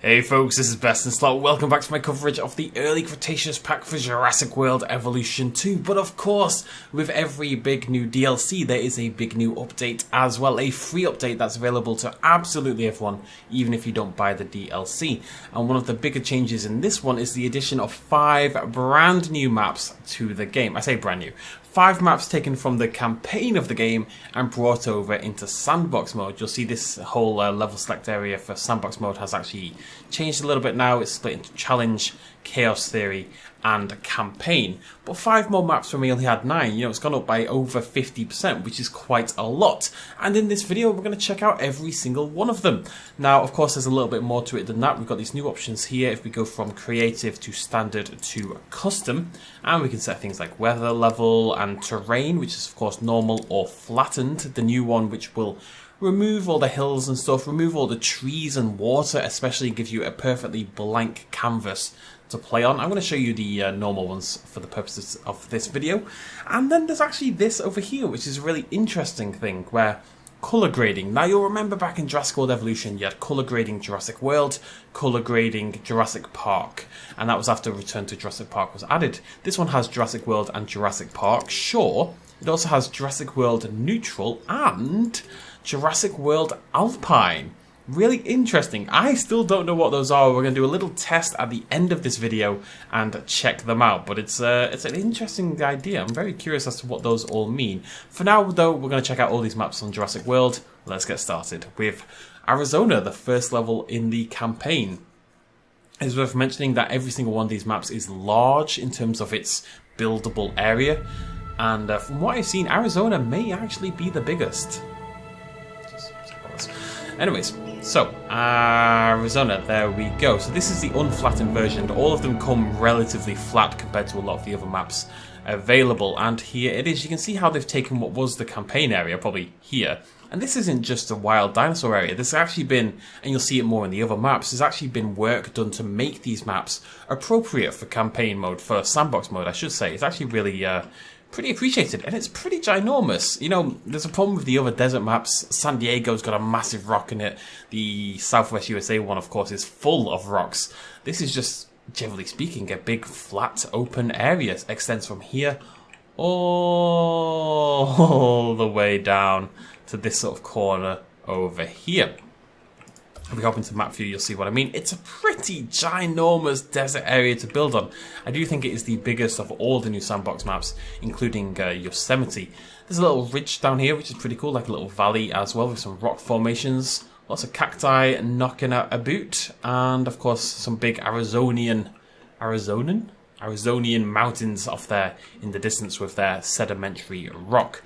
Hey folks, this is BestInSlot. Welcome back to my coverage of the early Cretaceous pack for Jurassic World Evolution 2. But of course, with every big new DLC, there is a big new update as well. A free update that's available to absolutely everyone, even if you don't buy the DLC. And one of the bigger changes in this one is the addition of 5 brand new maps to the game. I say brand new. 5 maps taken from the campaign of the game and brought over into Sandbox mode. You'll see this whole level select area for Sandbox mode has actually changed a little bit now. It's split into Challenge, Chaos Theory and Campaign. But 5 more maps when we only had 9. You know, it's gone up by over 50%, which is quite a lot. And in this video, we're going to check out every single one of them. Now, of course, there's a little bit more to it than that. We've got these new options here. If we go from Creative to Standard to Custom, and we can set things like weather level and terrain, which is, of course, normal or flattened. The new one, which will remove all the hills and stuff, remove all the trees and water, especially give you a perfectly blank canvas to play on. I'm going to show you the normal ones for the purposes of this video. And then there's actually this over here, which is a really interesting thing, where colour grading. Now you'll remember back in Jurassic World Evolution, you had colour grading Jurassic World, colour grading Jurassic Park, and that was after Return to Jurassic Park was added. This one has Jurassic World and Jurassic Park, sure. It also has Jurassic World Neutral and Jurassic World Alpine. Really interesting. I still don't know what those are. We're going to do a little test at the end of this video and check them out. But it's an interesting idea. I'm very curious as to what those all mean. For now, though, we're going to check out all these maps on Jurassic World. Let's get started with Arizona, the first level in the campaign. It's worth mentioning that every single one of these maps is large in terms of its buildable area. And from what I've seen, Arizona may actually be the biggest. Anyways, so Arizona, there we go. So this is the unflattened version. All of them come relatively flat compared to a lot of the other maps available. And here it is. You can see how they've taken what was the campaign area, probably here. And this isn't just a wild dinosaur area. There's actually been, and you'll see it more in the other maps, there's actually been work done to make these maps appropriate for campaign mode, for sandbox mode, I should say. It's actually really pretty appreciated, and it's pretty ginormous. You know, there's a problem with the other desert maps. San Diego's got a massive rock in it. The Southwest USA one, of course, is full of rocks. This is just, generally speaking, a big, flat, open area. It extends from here all the way down to this sort of corner over here. If we hop into map view, you'll see what I mean. It's a pretty ginormous desert area to build on. I do think it is the biggest of all the new sandbox maps, including Yosemite. There's a little ridge down here, which is pretty cool, like a little valley as well, with some rock formations. Lots of cacti knocking out a boot. And, of course, some big Arizonian mountains off there in the distance with their sedimentary rock.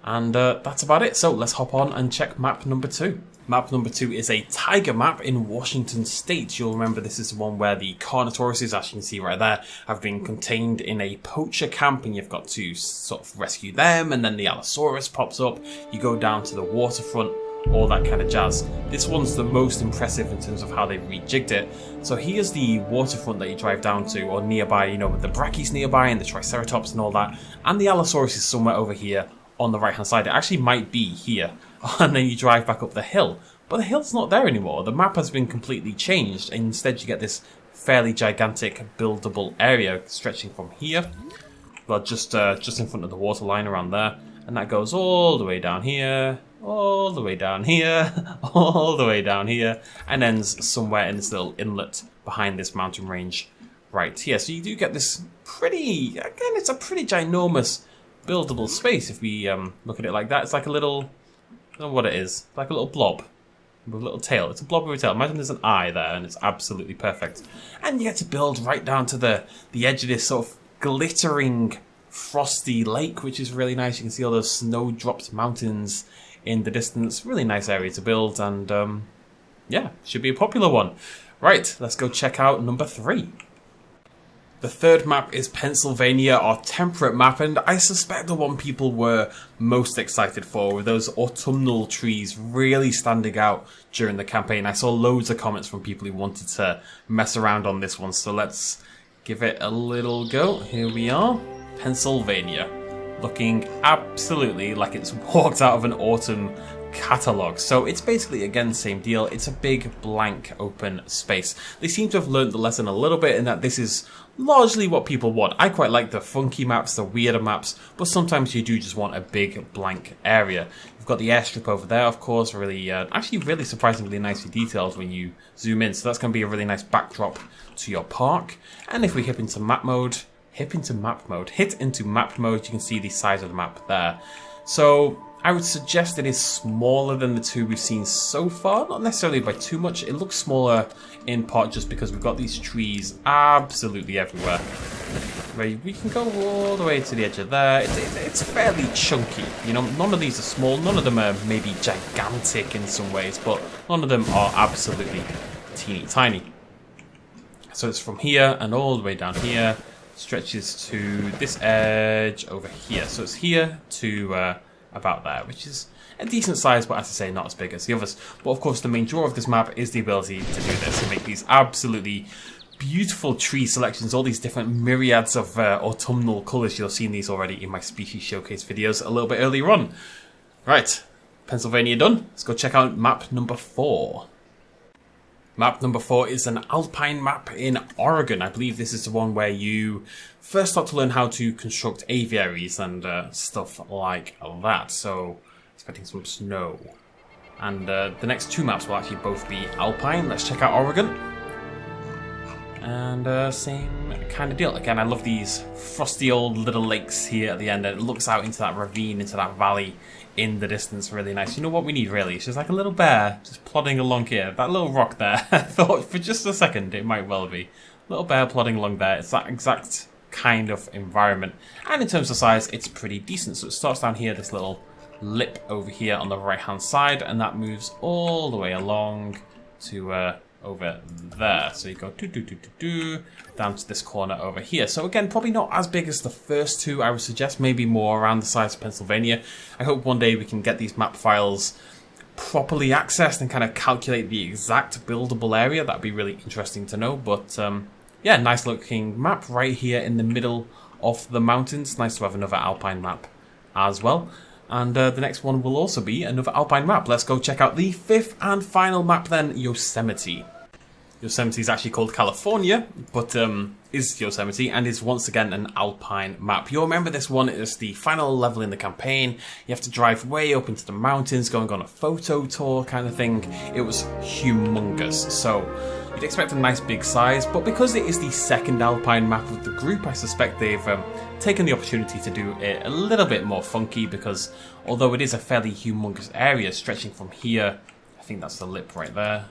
And that's about it. So let's hop on and check map number 2. Map number 2 is a tiger map in Washington State. You'll remember this is the one where the Carnotauruses, as you can see right there, have been contained in a poacher camp, and you've got to sort of rescue them, and then the Allosaurus pops up. You go down to the waterfront, all that kind of jazz. This one's the most impressive in terms of how they've rejigged it. So here's the waterfront that you drive down to, or nearby, you know, with the Brachys nearby and the Triceratops and all that. And the Allosaurus is somewhere over here on the right hand side. It actually might be here. And then you drive back up the hill. But the hill's not there anymore. The map has been completely changed. And instead you get this fairly gigantic buildable area stretching from here. Well, just in front of the water line around there. And that goes all the way down here, all the way down here, all the way down here, and ends somewhere in this little inlet behind this mountain range right here. So you do get this pretty, again, it's a pretty ginormous buildable space if we look at it like that. It's like a little, I don't know what it is, like a little blob with a little tail. It's a blob with a tail. Imagine there's an eye there, and it's absolutely perfect. And you get to build right down to the edge of this sort of glittering, frosty lake, which is really nice. You can see all those snow-dropped mountains in the distance. Really nice area to build, and yeah, should be a popular one. Right, let's go check out number 3. The third map is Pennsylvania, our temperate map, and I suspect the one people were most excited for, with those autumnal trees really standing out during the campaign. I saw loads of comments from people who wanted to mess around on this one, so let's give it a little go. Here we are, Pennsylvania, looking absolutely like it's walked out of an autumn catalog. So it's basically, again, same deal. It's a big blank open space. They seem to have learned the lesson a little bit in that this is largely what people want. I quite like the funky maps, the weirder maps, but sometimes you do just want a big blank area. You've got the airstrip over there, of course, really, actually really surprisingly nicely detailed when you zoom in. So that's going to be a really nice backdrop to your park. And if we hit into map mode, you can see the size of the map there. So I would suggest it is smaller than the two we've seen so far, not necessarily by too much. It looks smaller in part just because we've got these trees absolutely everywhere. We can go all the way to the edge of there. It's fairly chunky. You know, none of these are small. None of them are maybe gigantic in some ways, but none of them are absolutely teeny tiny. So it's from here and all the way down here. Stretches to this edge over here. So it's here to about there, which is a decent size, but as I say, not as big as the others. But of course, the main draw of this map is the ability to do this and make these absolutely beautiful tree selections, all these different myriads of autumnal colours. You'll have seen these already in my species showcase videos a little bit earlier on. Right, Pennsylvania done. Let's go check out map number 4. Map number 4 is an alpine map in Oregon. I believe this is the one where you first start to learn how to construct aviaries and stuff like that. So, expecting some snow. And the next 2 maps will actually both be alpine. Let's check out Oregon. And same kind of deal. Again, I love these frosty old little lakes here at the end. And it looks out into that ravine, into that valley in the distance. Really nice. You know what we need really? It's just like a little bear just plodding along here. That little rock there. I thought for just a second it might well be. Little bear plodding along there. It's that exact kind of environment. And in terms of size, it's pretty decent. So it starts down here, this little lip over here on the right hand side. And that moves all the way along to over there. So you go down to this corner over here. So again, probably not as big as the first 2, I would suggest. Maybe more around the size of Pennsylvania. I hope one day we can get these map files properly accessed and kind of calculate the exact buildable area. That'd be really interesting to know. But yeah, nice looking map right here in the middle of the mountains. Nice to have another alpine map as well. And the next one will also be another alpine map. Let's go check out the 5th and final map then, Yosemite. Yosemite is actually called California, but is Yosemite and is once again an alpine map. You'll remember this one is the final level in the campaign. You have to drive way up into the mountains, going on a photo tour kind of thing. It was humongous, so you'd expect a nice big size, but because it is the 2nd alpine map of the group, I suspect they've taken the opportunity to do it a little bit more funky, because although it is a fairly humongous area stretching from here, I think that's the lip right there.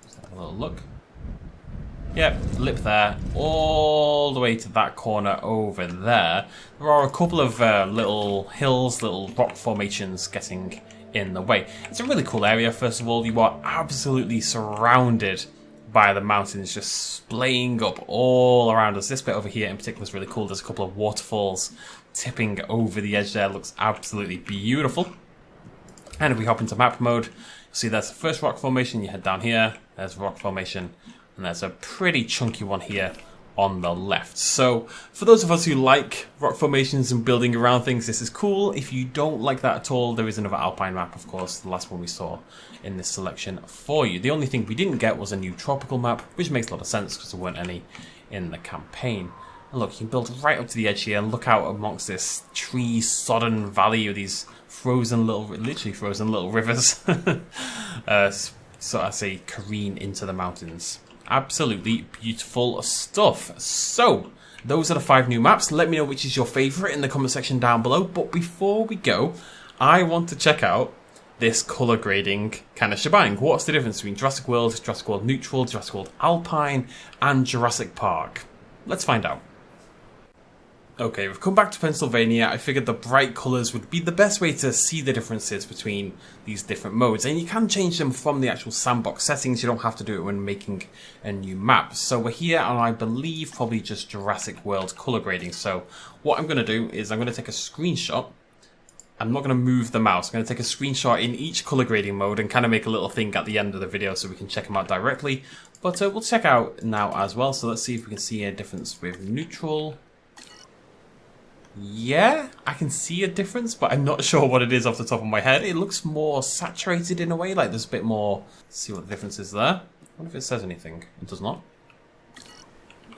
Let's have a little look. Yep, lip there, all the way to that corner over there. There are a couple of little hills, little rock formations getting in the way. It's a really cool area. First of all, you are absolutely surrounded by the mountains just splaying up all around us. This bit over here in particular is really cool. There's a couple of waterfalls tipping over the edge there. Looks absolutely beautiful. And if we hop into map mode, you'll see there's the first rock formation. You head down here, there's a rock formation. And there's a pretty chunky one here on the left. So for those of us who like rock formations and building around things, this is cool. If you don't like that at all, there is another alpine map, of course, the last one we saw in this selection for you. The only thing we didn't get was a new tropical map, which makes a lot of sense because there weren't any in the campaign. And look, you can build right up to the edge here and look out amongst this tree-sodden valley with these frozen little, literally frozen little rivers. So I say careen into the mountains. Absolutely beautiful stuff. So, those are the 5 new maps. Let me know which is your favourite in the comment section down below. But before we go, I want to check out this colour grading kind of shebang. What's the difference between Jurassic World Neutral, Jurassic World Alpine, and Jurassic Park? Let's find out. Okay, we've come back to Pennsylvania. I figured the bright colours would be the best way to see the differences between these different modes. And you can change them from the actual sandbox settings. You don't have to do it when making a new map. So we're here on, I believe, probably just Jurassic World colour grading. So what I'm going to do is I'm going to take a screenshot. I'm not going to move the mouse. I'm going to take a screenshot in each colour grading mode and kind of make a little thing at the end of the video so we can check them out directly. But we'll check out now as well. So let's see if we can see a difference with neutral. Yeah, I can see a difference, but I'm not sure what it is off the top of my head. It looks more saturated in a way, like there's a bit more... Let's see what the difference is there. I wonder if it says anything. It does not.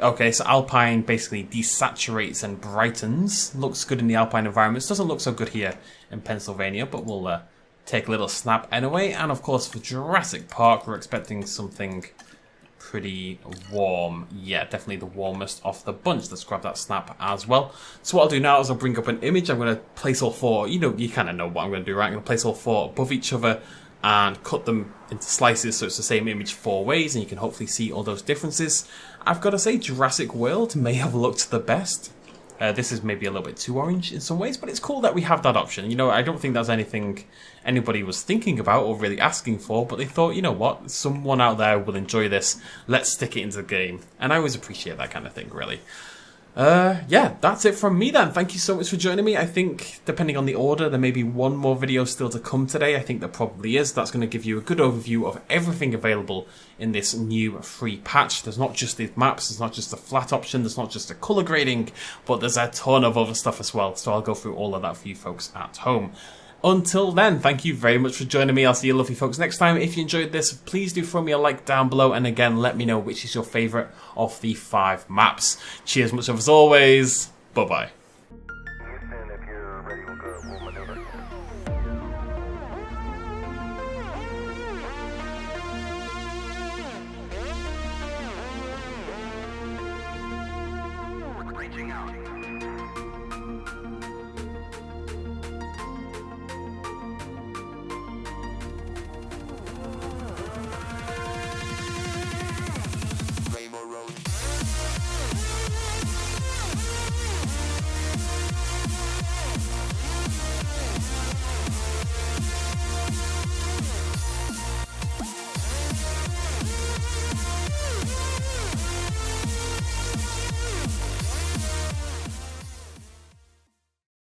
Okay, so Alpine basically desaturates and brightens. Looks good in the Alpine environments. Doesn't look so good here in Pennsylvania, but we'll take a little snap anyway. And of course, for Jurassic Park, we're expecting something pretty warm. Yeah, definitely the warmest of the bunch. Let's grab that snap as well. So what I'll do now is I'll bring up an image. I'm going to place all four. You kind of know what I'm going to do, right? I'm going to place all four above each other and cut them into slices so it's the same image 4 ways, and you can hopefully see all those differences. I've got to say, Jurassic World may have looked the best. This is maybe a little bit too orange in some ways, but it's cool that we have that option. You know, I don't think that's anything anybody was thinking about or really asking for, but they thought, you know what, someone out there will enjoy this. Let's stick it into the game. And I always appreciate that kind of thing, really. Yeah, that's it from me then. Thank you so much for joining me. I think, depending on the order, there may be one more video still to come today. I think there probably is. That's going to give you a good overview of everything available in this new free patch. There's not just these maps, there's not just the flat option, there's not just the color grading, but there's a ton of other stuff as well. So I'll go through all of that for you folks at home. Until then, thank you very much for joining me. I'll see you lovely folks next time. If you enjoyed this, please do throw me a like down below. And again, let me know which is your favourite of the 5 maps. Cheers much as always. Bye-bye. Houston, if you're ready, we'll maneuver. Reaching out.